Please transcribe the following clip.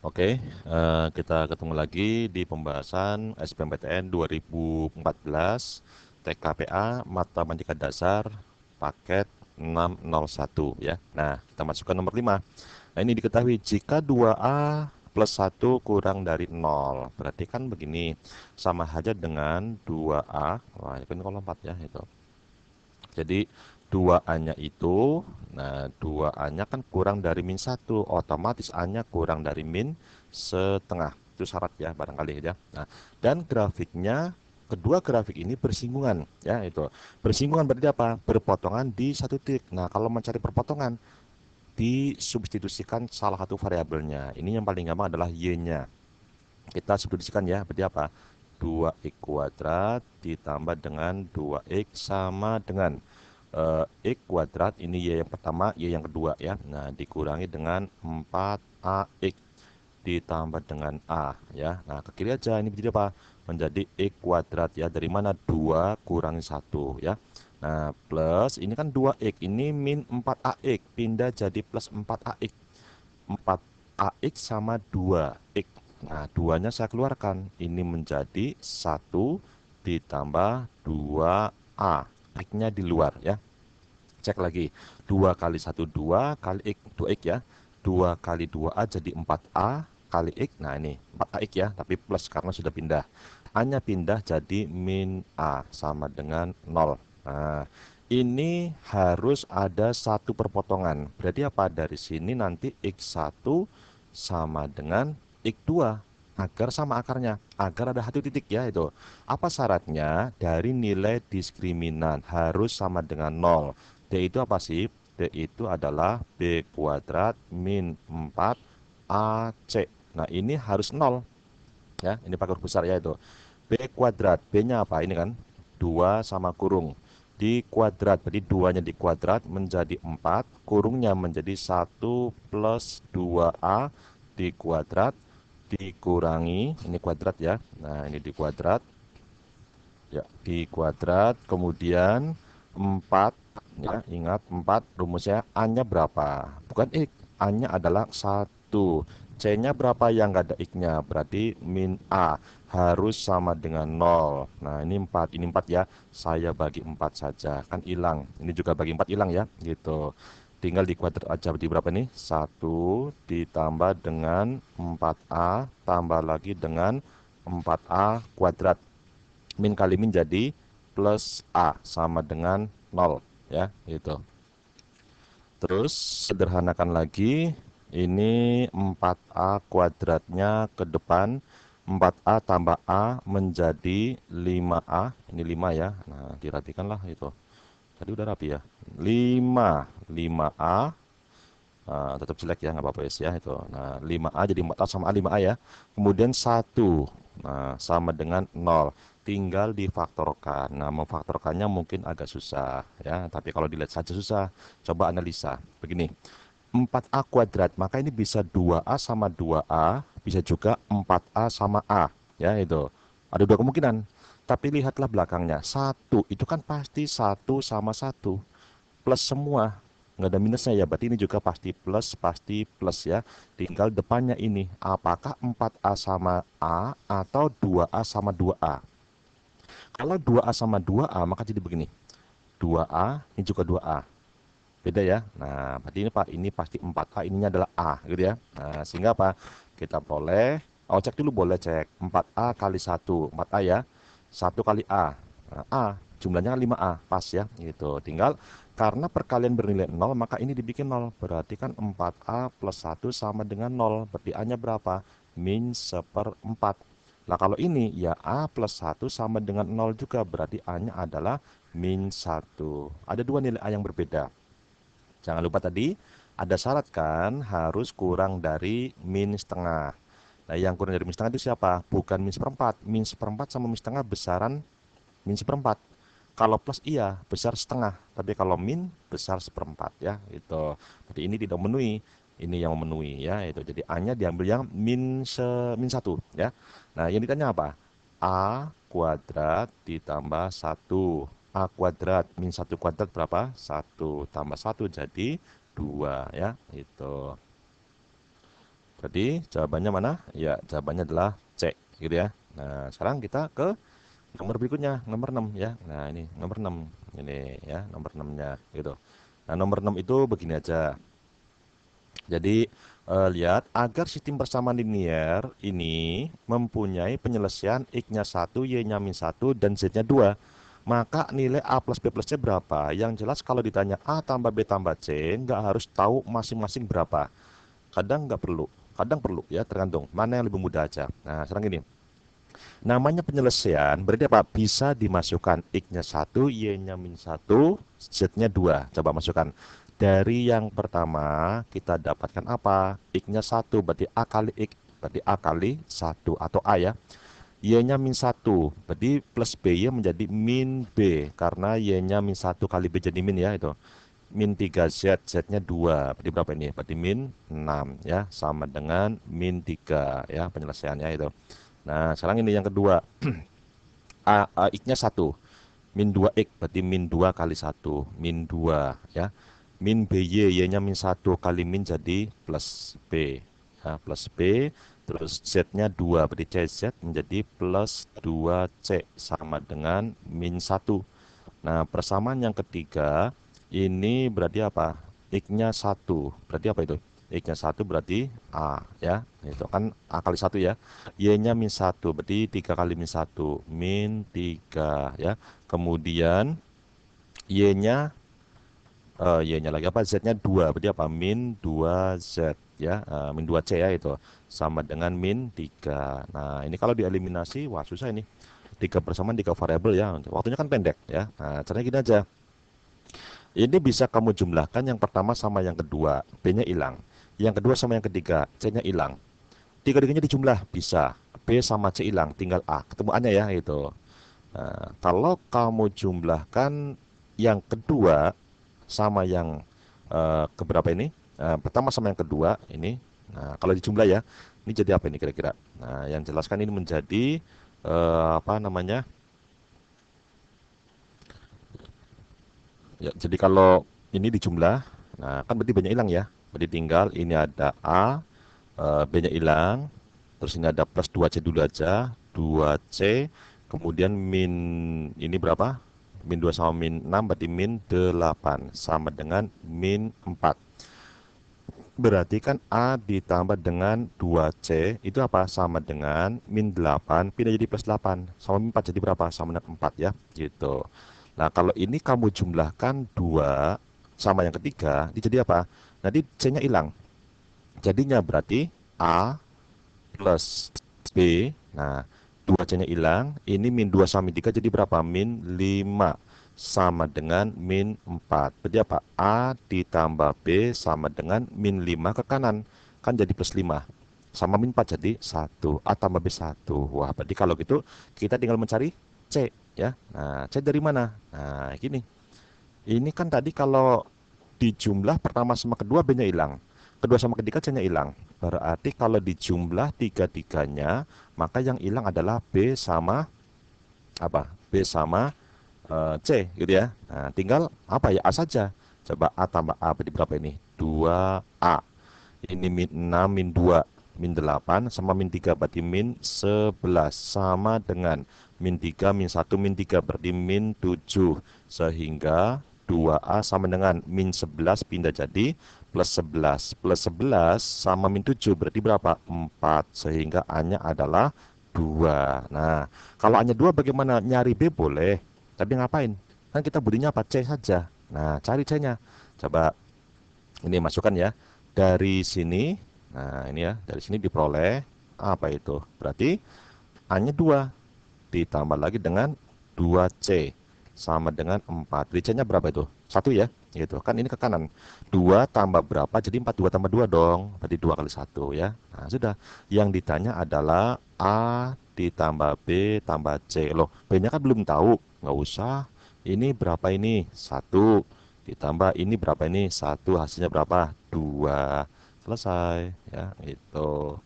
Oke, kita ketemu lagi di pembahasan SBMPTN 2014 TKPA Matematika Dasar paket 601 ya. Nah, kita masuk ke nomor 5. Nah, ini diketahui jika 2A plus 1 kurang dari 0. Berarti kan begini, sama aja dengan 2A. Wah, ini kan kolom 4 ya itu. Jadi 2A-nya itu, nah 2A-nya kan kurang dari min 1, otomatis A-nya kurang dari min setengah. Itu syarat ya barangkali ya. Nah, dan grafiknya kedua grafik ini bersinggungan ya itu. Bersinggungan berarti apa? Berpotongan di satu titik. Nah, kalau mencari perpotongan disubstitusikan salah satu variabelnya. Ini yang paling gampang adalah y-nya. Kita substitusikan ya, berarti apa? 2x kuadrat ditambah dengan 2x sama dengan x kuadrat, ini y yang pertama, y yang kedua ya. Nah, dikurangi dengan 4ax ditambah dengan a ya. Nah, ke kiri aja ini menjadi apa? Menjadi x kuadrat ya. Dari mana? 2 kurangi 1 ya. Nah, plus ini kan 2x, ini min 4ax, pindah jadi plus 4ax. 4ax sama 2x. Nah, 2-nya saya keluarkan. Ini menjadi 1 ditambah 2a. X-nya di luar ya. Cek lagi. 2 kali 1, 2 kali X, 2X ya. 2 kali 2A jadi 4A kali X. Nah, ini 4AX ya, tapi plus karena sudah pindah. A-nya pindah jadi min A sama dengan 0. Nah, ini harus ada satu perpotongan. Berarti apa? Dari sini nanti X1 sama dengan X2 agar sama akarnya, agar ada satu titik ya itu. Apa syaratnya? Dari nilai diskriminan harus sama dengan 0. D itu apa sih? D itu adalah B kuadrat min 4AC. Nah, ini harus 0 ya. Ini pakai huruf besar ya itu. B kuadrat. B-nya apa? Ini kan 2 sama kurung. Di kuadrat. Berarti 2-nya di kuadrat menjadi 4. Kurungnya menjadi 1 plus 2A di kuadrat dikurangi. Ini kuadrat ya. Nah, ini di kuadrat. Ya, di kuadrat. Kemudian 4 ya, ingat 4 rumusnya A-nya berapa? Bukan X, A-nya adalah 1. C-nya berapa yang nggak ada X-nya? Berarti min A harus sama dengan 0. Nah, ini 4 ya. Saya bagi 4 saja, kan hilang. Ini juga bagi 4 hilang ya, gitu. Tinggal di kuadrat aja, berarti berapa nih? 1 ditambah dengan 4A tambah lagi dengan 4A kuadrat. Min kali min jadi plus A sama dengan 0 ya, gitu. Terus sederhanakan lagi, ini 4A kuadratnya ke depan, 4A tambah A menjadi 5A, ini 5 ya. Nah, dirapikanlah itu. Tadi udah rapi ya. 5A, tetap jelek ya, nggak apa-apa ya itu. Nah, 5A jadi 4A sama A, 5A ya. Kemudian 1, nah, sama dengan 0. Tinggal difaktorkan. Nah, memfaktorkannya mungkin agak susah ya, tapi kalau dilihat saja susah. Coba analisa. Begini, 4A kuadrat, maka ini bisa 2A sama 2A, bisa juga 4A sama A. Ya, itu. Ada dua kemungkinan. Tapi lihatlah belakangnya. 1, itu kan pasti 1 sama 1. Plus semua. Nggak ada minusnya ya, berarti ini juga pasti plus ya. Tinggal depannya ini, apakah 4A sama A atau 2A sama 2A. Kalau 2A sama 2A, maka jadi begini. 2A, ini juga 2A. Beda ya. Nah, berarti ini Pak, ini pasti 4A, ininya adalah A, gitu ya. Nah, sehingga apa? Kita boleh, cek dulu boleh cek. 4A kali 1, 4A ya. 1 kali A. Nah, A, jumlahnya kan 5A, pas ya. Gitu. Tinggal, karena perkalian bernilai 0, maka ini dibikin 0. Berarti kan 4A plus 1 sama dengan 0. Berarti A-nya berapa? Min 1/4. Nah, kalau ini, ya A plus 1 sama dengan 0 juga. Berarti A-nya adalah min 1. Ada dua nilai A yang berbeda. Jangan lupa tadi ada syarat kan harus kurang dari min setengah. Nah, yang kurang dari min setengah itu siapa? Bukan min seperempat. Min seperempat sama min setengah besaran min seperempat. Kalau plus iya besar setengah, tapi kalau min besar seperempat ya. Itu. Jadi ini tidak memenuhi. Ini yang memenuhi ya. Itu. Jadi A-nya diambil yang min 1 ya. Nah, yang ditanya apa? A kuadrat ditambah 1. A kuadrat min 1 kuadrat berapa? 1 tambah 1 jadi 2 ya. Itu. Berarti jawabannya mana? Ya, jawabannya adalah C, gitu ya. Nah, sekarang kita ke nomor berikutnya, nomor 6 ya. Nah, ini nomor 6. Ini ya, nomor 6-nya gitu. Nah, nomor 6 itu begini aja. Jadi, lihat agar sistem persamaan linear ini mempunyai penyelesaian X-nya 1, Y-nya min 1, dan Z-nya 2. Maka nilai A plus B plus C berapa? Yang jelas kalau ditanya A tambah B tambah C, nggak harus tahu masing-masing berapa. Kadang nggak perlu, kadang perlu ya, tergantung mana yang lebih mudah aja. Nah, sekarang ini namanya penyelesaian berarti apa? Bisa dimasukkan X-nya 1, Y-nya min 1, Z-nya 2. Coba masukkan. Dari yang pertama kita dapatkan apa? X-nya 1 berarti A kali X, berarti A kali 1 atau A ya. Y-nya min 1 berarti plus B-nya menjadi min B karena Y-nya min 1 kali B jadi min ya itu. Min 3Z, Z-nya 2. Berarti berapa ini? Berarti min 6 ya, sama dengan min 3 ya penyelesaiannya itu. Nah, sekarang ini yang kedua. X-nya 1. Min 2X berarti min 2 kali 1. Min 2 ya. Min BY, Y-nya min 1 kali min jadi plus B. Ya, plus B. Terus Z-nya 2 berarti CZ menjadi plus 2C sama dengan min 1. Nah, persamaan yang ketiga ini berarti apa? X-nya 1. Berarti apa itu? X-nya 1 berarti A ya. Itu kan A kali 1 ya. Y-nya min 1 berarti 3 kali min 1 min 3 ya. Kemudian Y-nya Y-nya lagi apa? Z-nya 2 berarti apa? Min 2Z ya. Min 2C ya itu. Sama dengan min 3. Nah, ini kalau dieliminasi wah susah ini. 3 persamaan 3 variabel ya. Waktunya kan pendek ya. Nah, caranya gini aja. Ini bisa kamu jumlahkan yang pertama sama yang kedua, B-nya hilang. Yang kedua sama yang ketiga, C-nya hilang. Tiga-tiganya dijumlah, bisa. B sama C hilang, tinggal A. Ketemu A-nya ya, itu. Nah, kalau kamu jumlahkan yang kedua sama yang keberapa ini? Pertama sama yang kedua, ini. Nah, kalau dijumlah ya, ini jadi apa ini kira-kira? Nah, yang jelaskan ini menjadi, apa namanya? Ya, jadi kalau ini dijumlah, nah kan berarti banyak hilang ya. Berarti tinggal ini ada A, B-nya hilang, terus ini ada plus 2C dulu aja, 2C, kemudian min ini berapa? Min 2 sama min 6 berarti min 8 sama dengan min 4. Berarti kan A ditambah dengan 2C itu apa? Sama dengan min 8 pindah jadi plus 8. Sama min 4 jadi berapa? Sama dengan 4 ya. Gitu. Nah, kalau ini kamu jumlahkan 2 sama yang ketiga, ini jadi apa? Nanti C-nya hilang. Jadinya berarti A plus B. Nah, 2C-nya hilang. Ini min 2 sama min 3 jadi berapa? Min 5 sama dengan min 4. Berarti apa? A ditambah B sama dengan min 5 ke kanan. Kan jadi plus 5. Sama min 4 jadi 1. A tambah B 1. Wah, berarti kalau gitu kita tinggal mencari C ya. Nah, C dari mana? Nah, gini. Ini kan tadi kalau dijumlah pertama sama kedua B-nya hilang. Kedua sama ketiga C-nya hilang. Berarti kalau dijumlah tiga-tiganya, maka yang hilang adalah B sama apa? B sama C gitu ya. Nah, tinggal apa ya? A saja. Coba A tambah A berarti berapa ini? 2A. Ini min 6 min 2 min 8 sama min 3 berarti min 11 sama dengan min 3 min 1 min 3 berarti min 7 sehingga 2A sama dengan min 11 pindah jadi plus 11 plus 11 sama min 7 berarti berapa? 4 sehingga A-nya adalah 2. Nah, kalau A-nya 2 bagaimana? Nyari B boleh, tapi ngapain? Kan kita butuhnya apa? C saja. Nah, cari C-nya. Coba ini masukkan ya. Dari sini, nah ini ya, dari sini diperoleh apa itu? Berarti A-nya 2 ditambah lagi dengan 2C sama dengan 4. Jadi C-nya berapa itu? 1 ya, gitu. Kan ini ke kanan. 2 tambah berapa? Jadi 4, 2 tambah 2 dong. Berarti 2 kali 1 ya. Nah, sudah. Yang ditanya adalah A ditambah B tambah C. Loh, B-nya kan belum tahu. Nggak usah. Ini berapa ini? 1 ditambah ini berapa ini? 1, hasilnya berapa? 2. Selesai ya, itu.